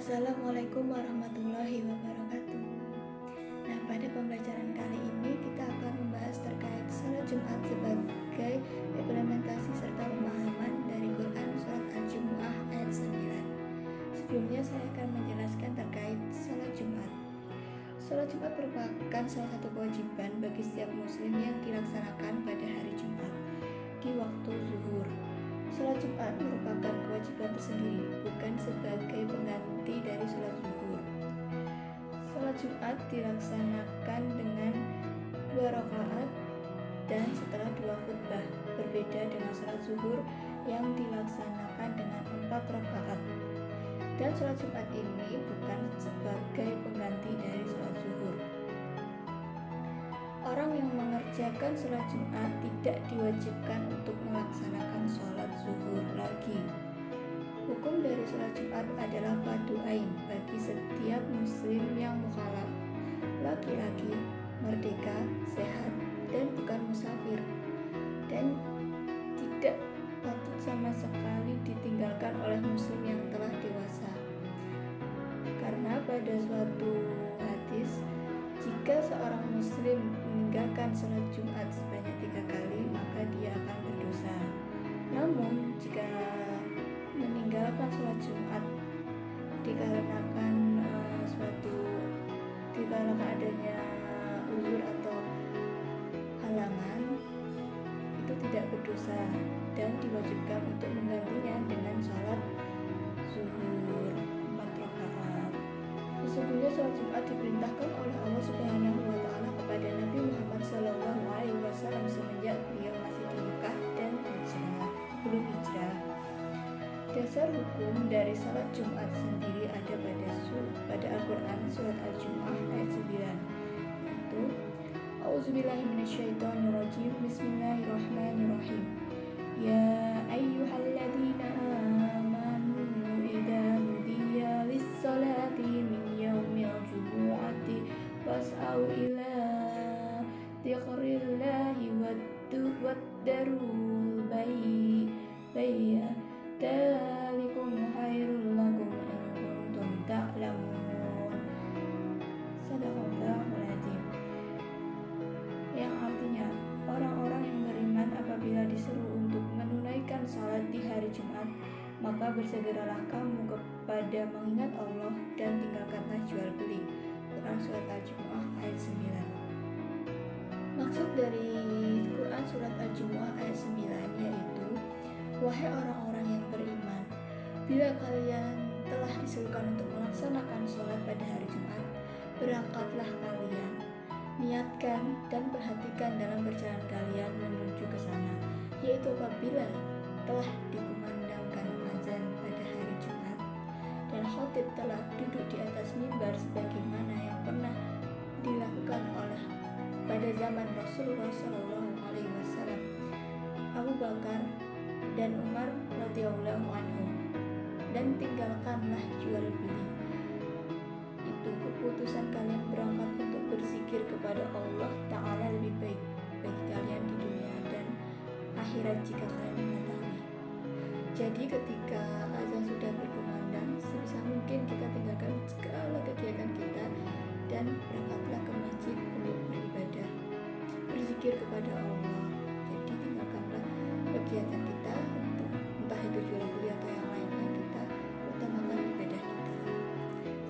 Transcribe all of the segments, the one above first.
Assalamualaikum warahmatullahi wabarakatuh. Nah, pada pembelajaran kali ini kita akan membahas terkait salat Jumat sebagai implementasi serta pemahaman dari Quran Surat Al-Jumu'ah ayat 9. Sebelumnya saya akan menjelaskan terkait salat Jumat. Salat Jumat merupakan salah satu kewajiban bagi setiap muslim yang dilaksanakan pada hari Jumat di waktu zuhur. Salat Jumat merupakan kewajiban tersendiri, bukan sebagai pengganti dari salat zuhur. Salat Jumat dilaksanakan dengan 2 rakaat dan setelah 2 khutbah, berbeda dengan salat zuhur yang dilaksanakan dengan 4 rakaat. Dan salat Jumat ini bukan sebagai pengganti dari salat zuhur. Orang yang mengerjakan salat Jumat tidak diwajibkan untuk melaksanakan salat zuhur lagi. Hukum dari salat Jumat adalah fardu ain bagi setiap muslim yang mukhalaf, laki-laki, merdeka, sehat, dan bukan musafir, dan tidak patut sama sekali ditinggalkan oleh muslim yang telah dewasa. Karena pada suatu hadis, jika seorang muslim meninggalkan salat Jumat sebanyak 3 kali, maka dia akan berdosa. Namun, jika meninggalkan salat Jumat dikarenakan adanya uzur atau halangan, itu tidak berdosa dan diwajibkan untuk menggantinya dengan salat zuhur 4 rakaat. Sesungguhnya salat Jumat diperintahkan oleh Allah Subhanahu wa taala kepada Nabi Muhammad SAW semenjak beliau masih di Mekah dan belum hijrah. Dasar hukum dari salat Jumat sendiri ada pada Al-Quran surat Al-Jumu'ah ayat 9, yaitu A'udzubillahi minasyaitonirrajim. Bismillahirrahmanirrahim. Ya ayyuhalladzina amanu idza nudiya lis-salati min yaumil jumu'ati fas'au ila dzikrillahi waddarul bay'a dzalikum khairul lakum in kuntum ta'lamun. Shadaqallahul adzim. Yang artinya, orang-orang yang beriman apabila disuruh untuk menunaikan salat di hari Jumat, maka bersegeralah kamu kepada mengingat Allah dan tinggalkanlah jual beli. Quran surat Al-Jumu'ah ayat 9. Maksud dari Quran surat Al-Jumu'ah ayat 9 yaitu, wahai orang-orang yang beriman, bila kalian telah disuruhkan untuk melaksanakan sholat pada hari Jumat, berangkatlah kalian, niatkan dan perhatikan dalam perjalanan kalian menuju ke sana, yaitu apabila telah dikumandangkan azan pada hari Jumat dan khatib telah duduk di atas mimbar sebagaimana yang pernah dilakukan oleh pada zaman Rasulullah SAW, Abu Bakar dan Umar radhiyallahu anhum, dan tinggalkanlah jual beli. Itu keputusan kalian berangkat untuk berzikir kepada Allah Ta'ala lebih baik bagi kalian di dunia dan akhirat jika kalian mengetahui. Jadi ketika azan sudah berkumandang, sebisa mungkin kita tinggalkan segala kegiatan kita dan berangkatlah ke masjid untuk beribadah, berzikir kepada Allah. Jadi tinggalkanlah kegiatan kita untuk entah itu jual beli atau yang lainnya, kita utamakan ibadah kita.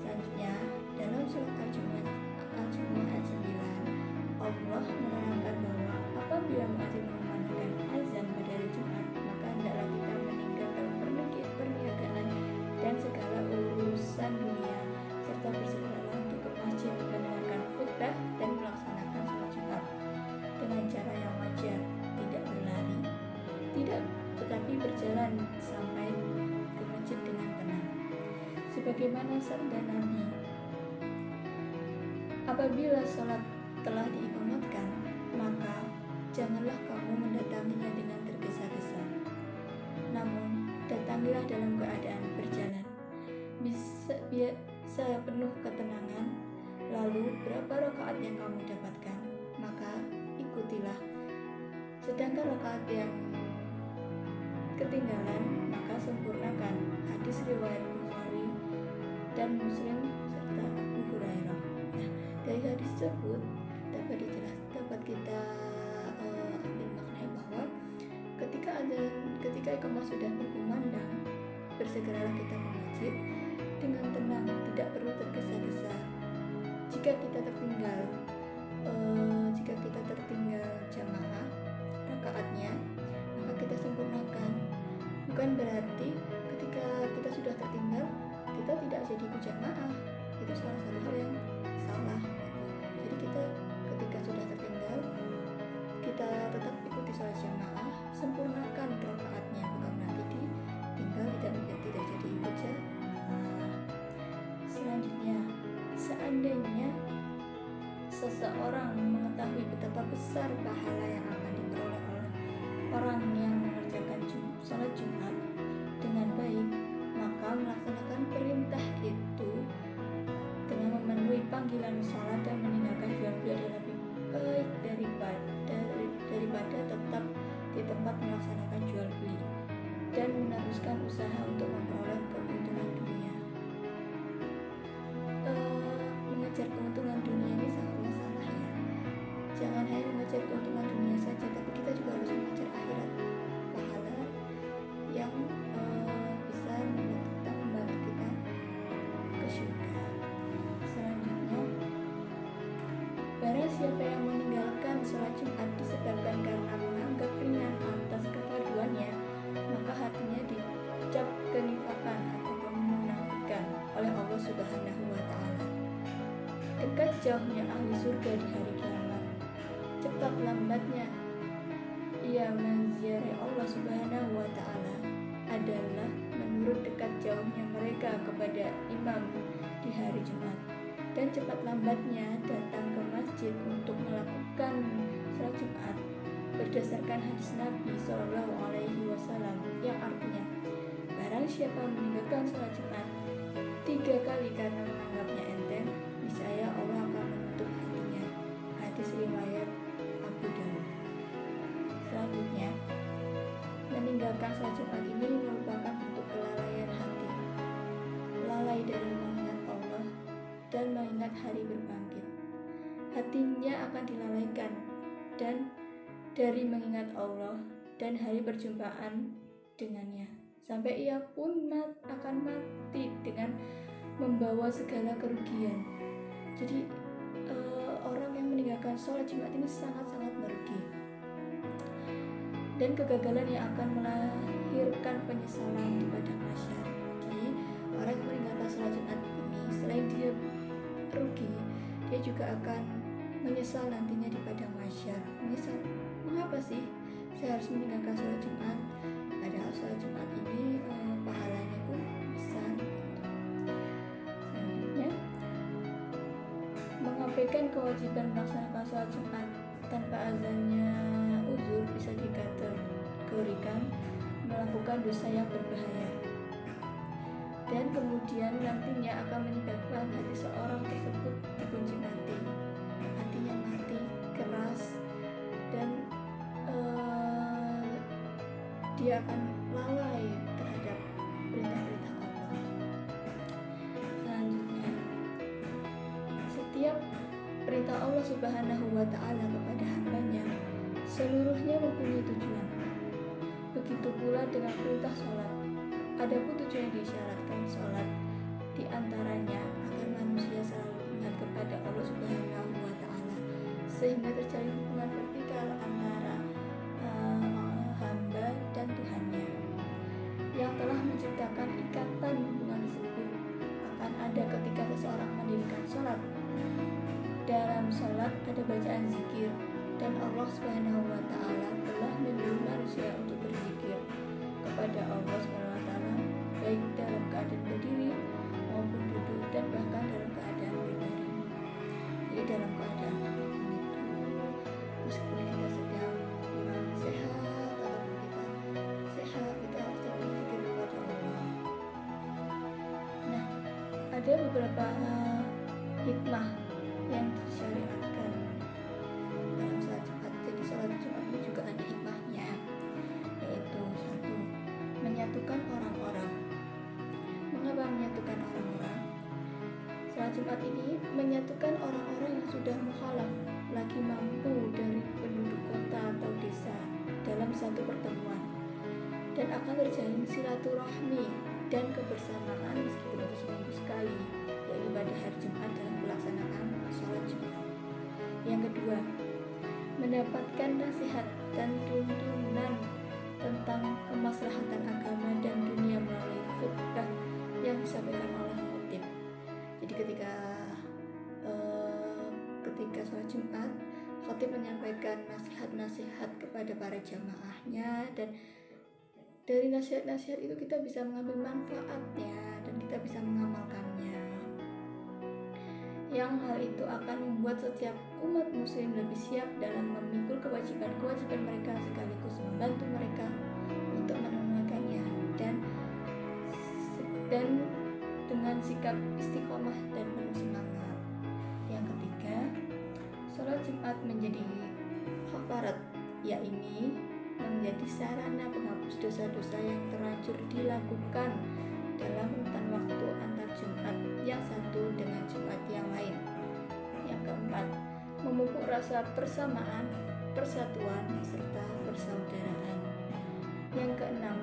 Selanjutnya, dalam surat Al-Jumu'ah ayat 9, Allah menerangkan bahwa apabila muadzin mengumandangkan azan pada hari Jumat, maka hendaklah kita meninggalkan perniagaan dan segala urusan dunia, serta bersegeralah untuk ke masjid mendengarkan khutbah dan melaksanakan salat Jumat dengan cara yang wajar, tidak berlari, tetapi berjalan sampai ke masjid dengan tenang. Sebagaimana sabda Nabi, apabila salat telah diiqamatkan, maka janganlah kamu mendatanginya dengan tergesa-gesa, namun datangilah dalam keadaan berjalan, bisa penuh ketenangan. Lalu berapa rakaat yang kamu dapatkan, maka ikutilah. Sedangkan rakaat yang ketinggalan, maka sempurnakan. Hadis riwayat Bukhari dan Muslim serta Abu Hurairah. Nah, dari hadis tersebut dapat kita ambil makna bahwa ketika iqamah sudah berkumandang, bersegeralah kita ke masjid dengan tenang, tidak perlu tergesa-gesa. Jika kita tertinggal jamaah rakaatnya, maka kita sempurnakan. Bukan berarti ketika kita sudah tertinggal kita tidak jadi ikut jamaah. Itu salah satu hal yang salah. Jadi kita ketika sudah tertinggal, kita tetap ikuti sholat jamaah, sempurnakan rakaatnya, bukan nanti ditinggal tidak jadi ikut jamaah. Selanjutnya, seandainya seseorang mengetahui betapa besar pahala yang akan diperoleh oleh orang yang mengerjakan sholat Jumat dengan baik, maka melaksanakan perintah itu dengan memenuhi panggilan sholat dan meninggalkan jual beli adalah lebih baik daripada tetap di tempat melaksanakan jual beli dan meneruskan usaha untuk memperoleh keuntungan dunia. Mengejar keuntungan dunia ini sangatlah salah ya. Jangan hanya mengejar keuntungan dunia saja, tapi kita juga harus mengejar akhirat, pahala yang bisa membantu kita ke surga. Selanjutnya, barang siapa yang meninggalkan sholat Jumat disebabkan karena menganggap ringan atas kefarduannya, maka hatinya dicap kenifakan atau kemunafikan oleh Allah Subhanahu wa Ta'ala. Dekat jauhnya ahli surga di hari kiamat, cepat lambatnya ia menziarahi Allah Subhanahu wa Ta'ala adalah menurut dekat jauhnya mereka kepada imam di hari Jumat, dan cepat lambatnya datang ke masjid untuk melakukan sholat Jumat berdasarkan hadis Nabi Shallallahu Alaihi Wasallam yang artinya, barang siapa meninggalkan sholat Jumat 3 kali karena menganggapnya enteng, niscaya Allah akan menutup hatinya. Hadis riwayat Abu Dawud. Selanjutnya, meninggalkan sholat Jumat ini merupakan bentuk kelalaian hati, lalai dari mengingat Allah dan mengingat hari berbangkit. Hatinya akan dilalaikan dan dari mengingat Allah dan hari perjumpaan dengannya, sampai ia pun akan mati dengan membawa segala kerugian. Jadi orang yang meninggalkan sholat Jumat ini sangat-sangat merugi, dan kegagalan yang akan melahirkan penyesalan di padang mahsyar. Jadi orang yang meninggalkan sholat Jumat ini, selain dia rugi, dia juga akan menyesal nantinya di padang mahsyar. Menyesal, mengapa sih saya harus meninggalkan sholat Jumat? Padahal sholat Jumat ini pahalanya pun besar. Selanjutnya, mengabaikan kewajiban melaksanakan sholat Jumat tanpa azannya uzur bisa dikategorikan melakukan dosa yang berbahaya, dan kemudian nantinya akan menyebabkan hati seorang tersebut dikunci mati, hatinya mati keras, dan dia akan lalai terhadap perintah-perintah Allah. Selanjutnya, setiap perintah Allah Subhanahu wa Ta'ala kepada hambanya seluruhnya mempunyai tujuan. Begitu pula dengan perintah sholat. Adapun tujuan yang disyaratkan sholat diantaranya agar manusia selalu ingat kepada Allah Subhanahu wa Ta'ala, sehingga terjalin hubungan vertikal antara hamba dan Tuhannya yang telah menciptakan ikatan hubungan tersebut akan ada ketika seseorang mendirikan sholat. Dalam sholat ada bacaan zikir, dan Allah Subhanahu wa Ta'ala telah menyuruh manusia untuk berzikir kepada Allah Subhanahu wa Ta'ala baik dalam keadaan berdiri maupun duduk, dan bahkan dalam keadaan berbaring. Jadi dalam keadaan apapun itu, meskipun kita sedang kurang sehat ataupun kita sehat, kita harus tetap berzikir kepada Allah. Nah, ada beberapa hikmah yang disyariatkan dalam sholat Jumat. Jadi sholat Jumat ini juga ada hikmahnya, yaitu 1. Menyatukan orang-orang. Mengapa menyatukan orang-orang? Jumat ini menyatukan orang-orang yang sudah mukhalaf lagi mampu dari penduduk kota atau desa dalam satu pertemuan, dan akan terjalin silaturahmi dan kebersamaan meskipun itu seminggu sekali, yaitu pada hari Jumat dalam pelaksanaan sholat Jumat. Yang kedua, mendapatkan nasihat dan tuntunan tentang kemaslahatan agama dan dunia melalui khutbah yang disampaikan oleh khotib. Jadi ketika sholat Jumat, khotib menyampaikan nasihat-nasihat kepada para jamaahnya, dan dari nasihat-nasihat itu kita bisa mengambil manfaatnya dan kita bisa mengamalkannya, yang hal itu akan membuat setiap umat muslim lebih siap dalam memikul kewajiban-kewajiban mereka sekaligus membantu mereka untuk menunaikannya, dan dengan sikap istiqomah dan penuh semangat. Yang ketiga, sholat Jumat menjadi kafarat, yaitu menjadi sarana penghapus dosa-dosa yang terlanjur dilakukan dalam rentan waktu antar Jumat yang satu dengan Jumat yang lain. Yang keempat, memupuk rasa persamaan, persatuan, serta persaudaraan. Yang keenam,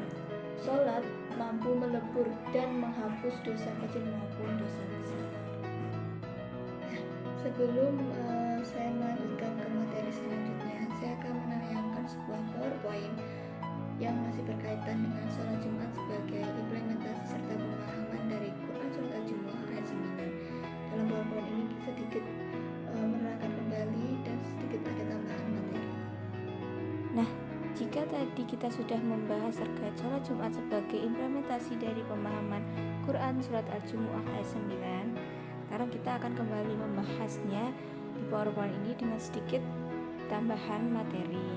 sholat mampu melebur dan menghapus dosa kecil maupun dosa besar. Sebelum saya melanjutkan ke materi selanjutnya, saya akan menayangkan sebuah PowerPoint yang masih berkaitan dengan sholat Jumat sebagai implementasi serta pemahaman dari Quran Surat Al-Jumu'ah ayat 9. Dalam PowerPoint ini sedikit menerangkan kembali dan sedikit ada tambahan materi. Nah, jika tadi kita sudah membahas terkait sholat Jumat sebagai implementasi dari pemahaman Quran Surat Al-Jumu'ah ayat 9, sekarang kita akan kembali membahasnya di PowerPoint ini dengan sedikit tambahan materi.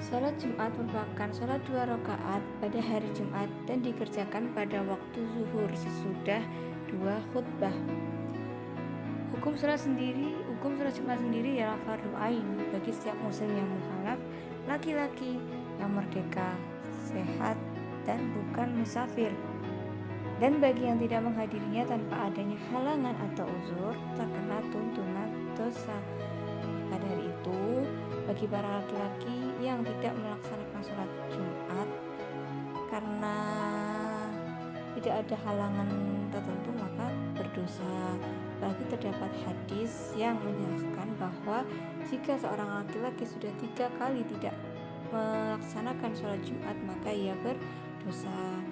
Sholat Jumat merupakan sholat 2 rakaat pada hari Jumat dan dikerjakan pada waktu zuhur sesudah 2 khutbah. Hukum sholat Jumat sendiri ialah fardu ain bagi setiap muslim yang mukhalaf, laki-laki yang merdeka, sehat, dan bukan musafir. Dan bagi yang tidak menghadirinya tanpa adanya halangan atau uzur, terkena tuntunan dosa. Pada hari itu, bagi para laki-laki yang tidak melaksanakan sholat Jumat karena tidak ada halangan tertentu, maka berdosa. Bagi terdapat hadis yang menjelaskan bahwa jika seorang laki-laki sudah 3 kali tidak melaksanakan sholat Jumat, maka ia berdosa.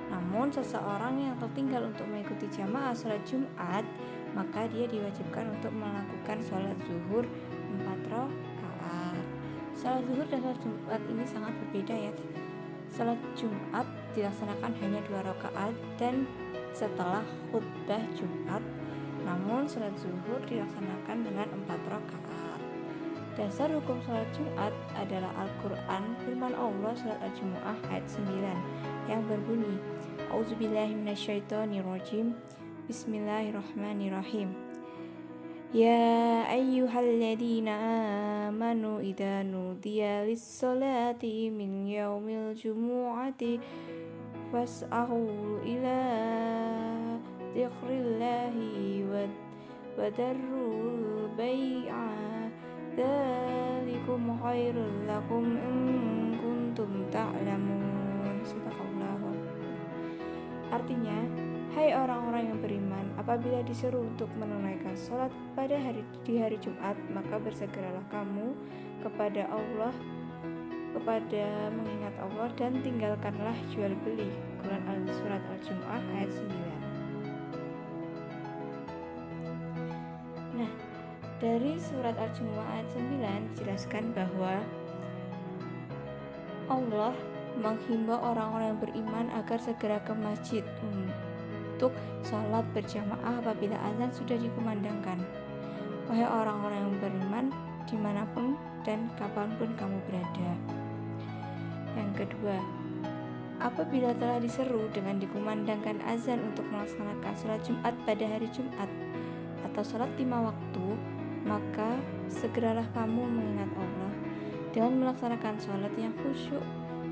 Namun seseorang yang tertinggal untuk mengikuti jamaah sholat Jumat, maka dia diwajibkan untuk melakukan sholat zuhur 4 rakaat. Sholat zuhur dan sholat Jumat ini sangat berbeda ya. Sholat Jumat dilaksanakan hanya 2 rakaat dan setelah khutbah Jumat, namun sholat zuhur dilaksanakan dengan 4 rakaat. Dasar hukum sholat Jumat adalah Al-Quran, firman Allah surat Al-Jumu'ah ayat 9 yang berbunyi, A'udzubillahi minasyaitonirrajim, Bismillahirrahmanirrahim. Ya ayyuhalladzina amanu idza nudiya lis-salati min yaumil jumu'ati fas'au ila dzikrillahi wa darrul bai'a dzalikum khairul lakum in kuntum ta'lamun. Subhanallah. Artinya, hai orang-orang yang beriman, apabila diseru untuk menunaikan sholat di hari Jumat, maka bersegeralah kamu kepada Allah, kepada mengingat Allah, dan tinggalkanlah jual beli. Quran Surat Al-Jumu'ah ayat 9. Nah, dari surat Al-Jumu'ah ayat 9 dijelaskan bahwa Allah menghimbau orang-orang yang beriman agar segera ke masjid untuk sholat berjamaah apabila azan sudah dikumandangkan. Wahai orang-orang yang beriman, dimanapun dan kapanpun kamu berada. Yang kedua, apabila telah diseru dengan dikumandangkan azan untuk melaksanakan sholat Jumat pada hari Jumat atau sholat 5 waktu, maka segeralah kamu mengingat Allah dengan melaksanakan sholat yang khusyuk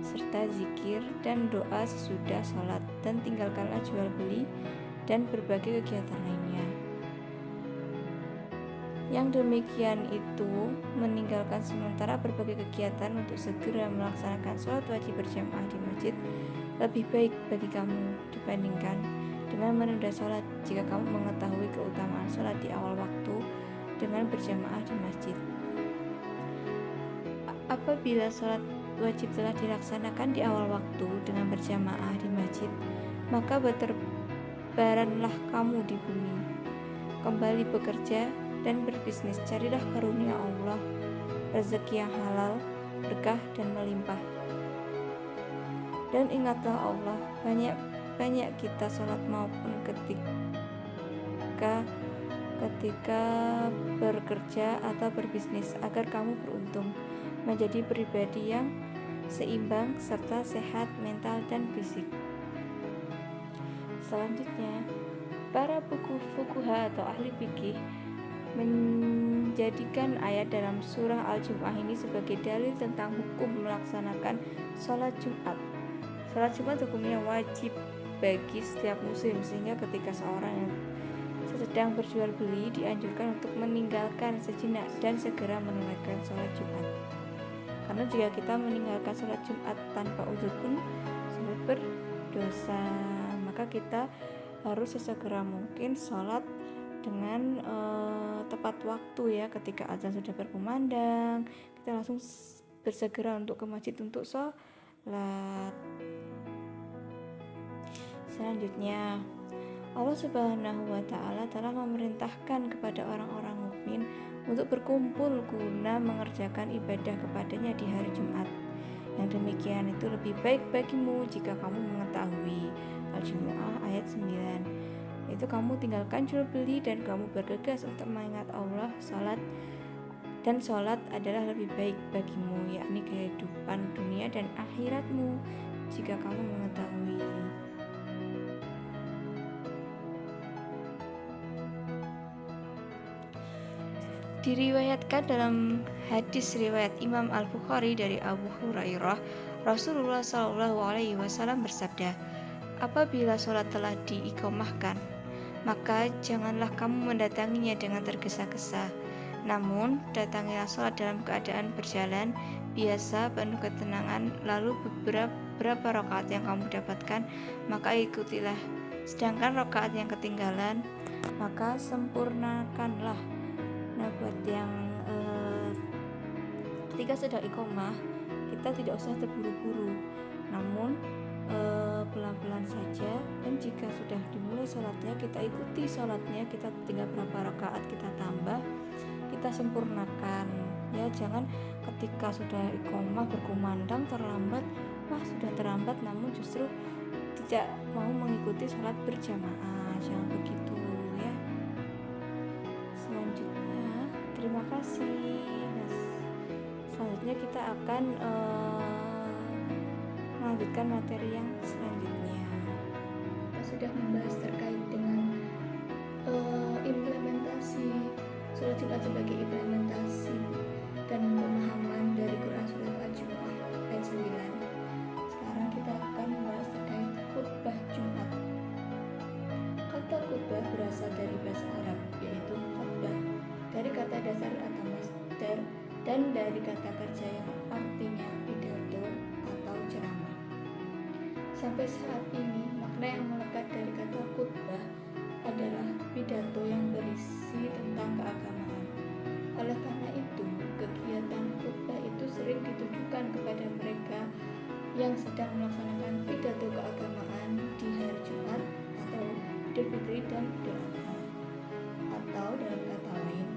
serta zikir dan doa sesudah sholat, dan tinggalkanlah jual beli dan berbagai kegiatan lainnya. Yang demikian itu meninggalkan sementara berbagai kegiatan untuk segera melaksanakan sholat wajib berjamaah di masjid lebih baik bagi kamu dibandingkan dengan menunda sholat jika kamu mengetahui keutamaan sholat di awal waktu dengan berjamaah di masjid. Apabila sholat wajib telah dilaksanakan di awal waktu dengan berjamaah di masjid, maka berterbaranlah kamu di bumi, kembali bekerja dan berbisnis. Carilah karunia Allah, rezeki yang halal, berkah dan melimpah. Dan ingatlah Allah, banyak kita sholat maupun ketika bekerja atau berbisnis, agar kamu beruntung menjadi pribadi yang seimbang serta sehat mental dan fisik. Selanjutnya, para fuqaha atau ahli fikih menjadikan ayat dalam surah Al-Jumu'ah ini sebagai dalil tentang hukum melaksanakan sholat Jumat. Sholat Jumat hukumnya wajib bagi setiap muslim, sehingga ketika seorang yang sedang berjual beli dianjurkan untuk meninggalkan sejenak dan segera menunaikan sholat Jumat. Karena jika kita meninggalkan sholat Jumat tanpa uzur pun sudah berdosa, maka kita harus sesegera mungkin sholat dengan tepat waktu ya. Ketika azan sudah berkumandang, kita langsung bersegera untuk ke masjid untuk sholat. Selanjutnya, Allah Subhanahu wa Ta'ala telah memerintahkan kepada orang-orang mukmin untuk berkumpul guna mengerjakan ibadah kepadanya di hari Jumat. Yang demikian itu lebih baik bagimu jika kamu mengetahui. Al-Jumu'ah ayat 9. Itu kamu tinggalkan jual beli dan kamu bergegas untuk mengingat Allah. Sholat adalah lebih baik bagimu, yakni kehidupan dunia dan akhiratmu, jika kamu mengetahui. Diriwayatkan dalam hadis riwayat Imam Al-Bukhari dari Abu Hurairah, Rasulullah SAW bersabda, apabila sholat telah diiqamahkan, maka janganlah kamu mendatanginya dengan tergesa-gesa, namun datangilah sholat dalam keadaan berjalan biasa penuh ketenangan. Lalu beberapa rakaat yang kamu dapatkan, maka ikutilah, sedangkan rakaat yang ketinggalan, maka sempurnakanlah. Nah, buat yang ketika sedang iqamah, kita tidak usah terburu-buru, namun pelan-pelan saja. Dan jika sudah dimulai sholatnya, kita ikuti sholatnya, kita tinggal berapa rakaat kita tambah, kita sempurnakan ya. Jangan ketika sudah iqamah berkumandang terlambat, sudah terlambat namun justru tidak mau mengikuti sholat berjamaah. Jangan begitu ya. Selanjutnya, terima kasih. Selanjutnya kita akan melanjutkan materi yang selanjutnya. Kita sudah membahas terkait dengan implementasi sholat Jumat sebagai implementasi dan pemahaman dari Quran surat Al-Jumu'ah ayat 9. Sekarang kita akan membahas terkait khutbah Jumat. Kata khutbah berasal dari bahasa Arab, yaitu khutbah, dari kata dasar atau masdar, dan dari kata kerja yang artinya pidato atau ceramah. Sampai saat ini, makna yang melekat dari kata khutbah adalah pidato yang berisi tentang keagamaan. Oleh karena itu, kegiatan khutbah itu sering ditujukan kepada mereka yang sedang melaksanakan pidato keagamaan di hari Jumat atau Idul Fitri dan Idul Adha. Atau dalam kata lain,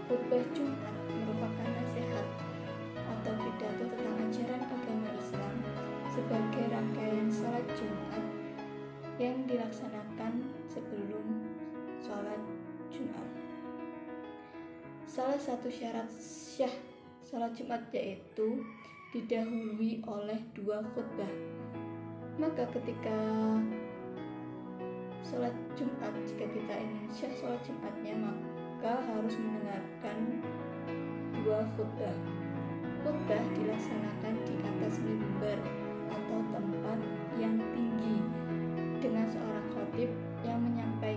khutbah Jumat merupakan nasihat atau pidato tentang ajaran agama Islam sebagai rangkaian sholat Jumat yang dilaksanakan sebelum sholat Jumat. Salah satu syarat syah sholat Jumat yaitu didahului oleh 2 khutbah. Maka ketika sholat Jumat, jika kita ingin syah sholat Jumatnya, maka harus mendengarkan 2 khutbah. Khutbah dilaksanakan di atas mimbar atau tempat yang tinggi dengan seorang khatib yang menyampaikan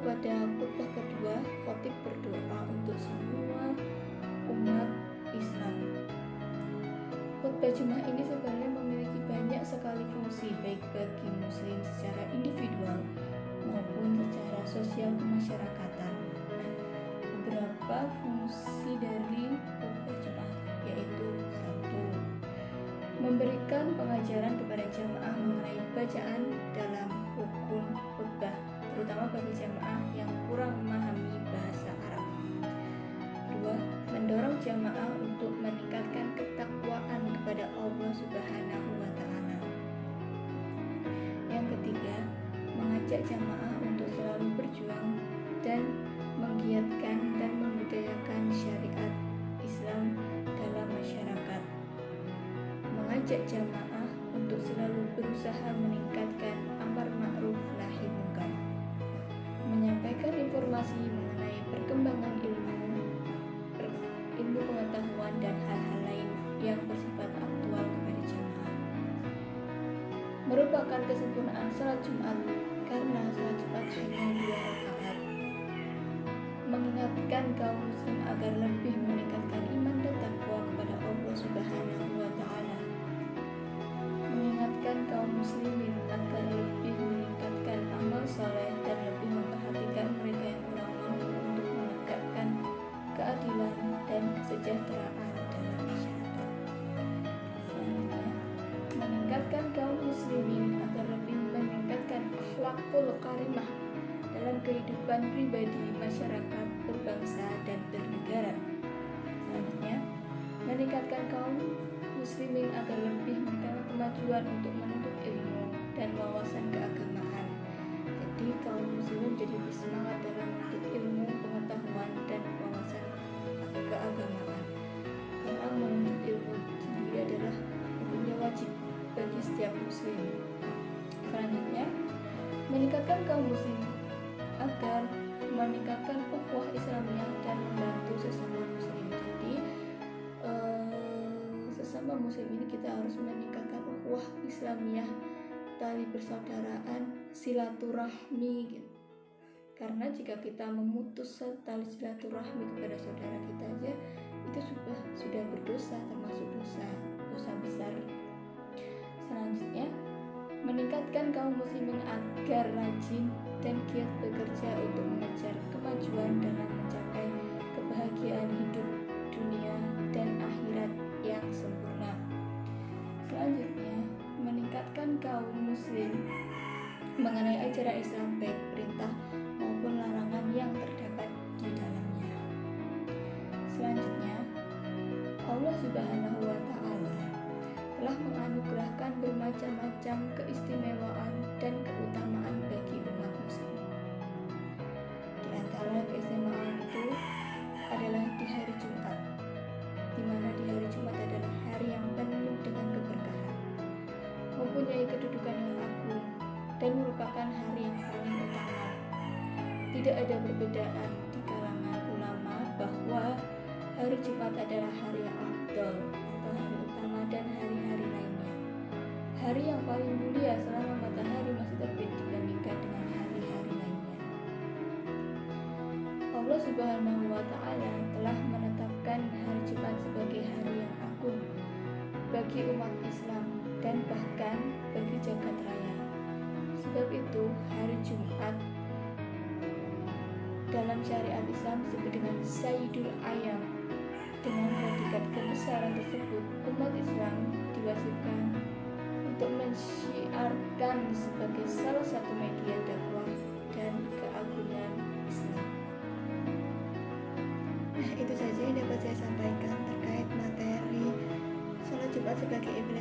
pada khutbah kedua, khatib berdoa untuk semua umat Islam. Khutbah Jumat ini sebenarnya memiliki banyak sekali fungsi, baik bagi muslim secara individual maupun secara sosial kemasyarakatan. Beberapa fungsi dari khutbah Jumat yaitu: 1. Memberikan pengajaran kepada jamaah mengenai bacaan dalam rukun khutbah, terutama bagi jamaah yang kurang memahami bahasa Arab. 2. Mendorong jamaah untuk meningkatkan ketakwaan kepada Allah Subhanahu wa Ta'ala. Yang ketiga, mengajak jamaah untuk selalu berjuang dan menggiatkan dan membudayakan syariat Islam dalam masyarakat. Mengajak jamaah untuk selalu berusaha meningkatkan amar ma'ruf nahi munkar. Menyampaikan informasi mengenai perkembangan ilmu pengetahuan dan hal-hal lain yang bersifat aktual kepada jamaah. Merupakan kesempurnaan salat Jumat karena salat Jumat hanya 2 rakaat. Mengingatkan kaum muslim agar lebih meningkatkan iman dan takwa kepada Allah Subhanahu wa Ta'ala. Mengingatkan kaum muslimin agar lebih meningkatkan amal saleh dan lebih memperhatikan mereka yang kurang mampu untuk menegakkan keadilan dan kesejahteraan dalam masyarakat. Selanjutnya, meningkatkan kaum muslimin agar lebih meningkatkan akhlakul karimah dalam kehidupan pribadi, masyarakat, berbangsa, dan bernegara. Selanjutnya, meningkatkan kaum muslimin agar lebih meningkatkan kemajuan untuk menuntut ilmu dan wawasan keagamaan. Jadi kaum muslimin jadi bersemangat dalam menuntut ilmu, pengetahuan, dan wawasan keagamaan. Karena menuntut ilmu sendiri adalah hukumnya wajib bagi setiap muslim. Selanjutnya, meningkatkan kaum muslim agar meningkatkan ukhuwah Islamiyah dan membantu sesama muslim. Jadi sesama muslim ini kita harus meningkatkan ukhuwah Islamiyah, tali persaudaraan, silaturahmi gitu. Karena jika kita memutus tali silaturahmi kepada saudara kita aja, itu sudah berdosa, termasuk dosa besar. Selanjutnya, meningkatkan kaum muslimin agar rajin dan giat bekerja untuk mengejar kemajuan dalam mencapai kebahagiaan hidup dunia dan akhirat yang sempurna. Selanjutnya, meningkatkan kaum muslim mengenai ajaran Islam, baik perintah maupun larangan yang terdapat di dalamnya. Selanjutnya, Allah Subhanahu wa Ta'ala telah menganugerahkan bermacam-macam keistimewaan dan keutamaan bagi umat muslim. Di antara keistimewaan itu adalah di hari Jumat, di mana di hari Jumat adalah hari yang penuh dengan keberkahan, mempunyai kedudukan yang agung, dan merupakan hari yang paling utama. Tidak ada perbedaan di kalangan ulama bahwa hari Jumat adalah hari yang afdal atau hari utama dan hari-hari lainnya. Hari yang paling mulia selama matahari masih terbit dibandingkan dengan hari-hari lainnya. Allah Subhanahu wa Ta'ala telah menetapkan hari Jumat sebagai hari yang agung bagi umat Islam dan bahkan bagi jagat raya. Sebab itu, hari Jumat dalam syariat Islam disebut dengan Sayyidul Ayyam. Dengan predikat kebesaran tersebut, umat Islam diwajibkan untuk mensyiarkan sebagai salah satu media dakwah dan keagungan Islam. Nah, itu saja yang dapat saya sampaikan terkait materi sholat Jumat sebagai ibadah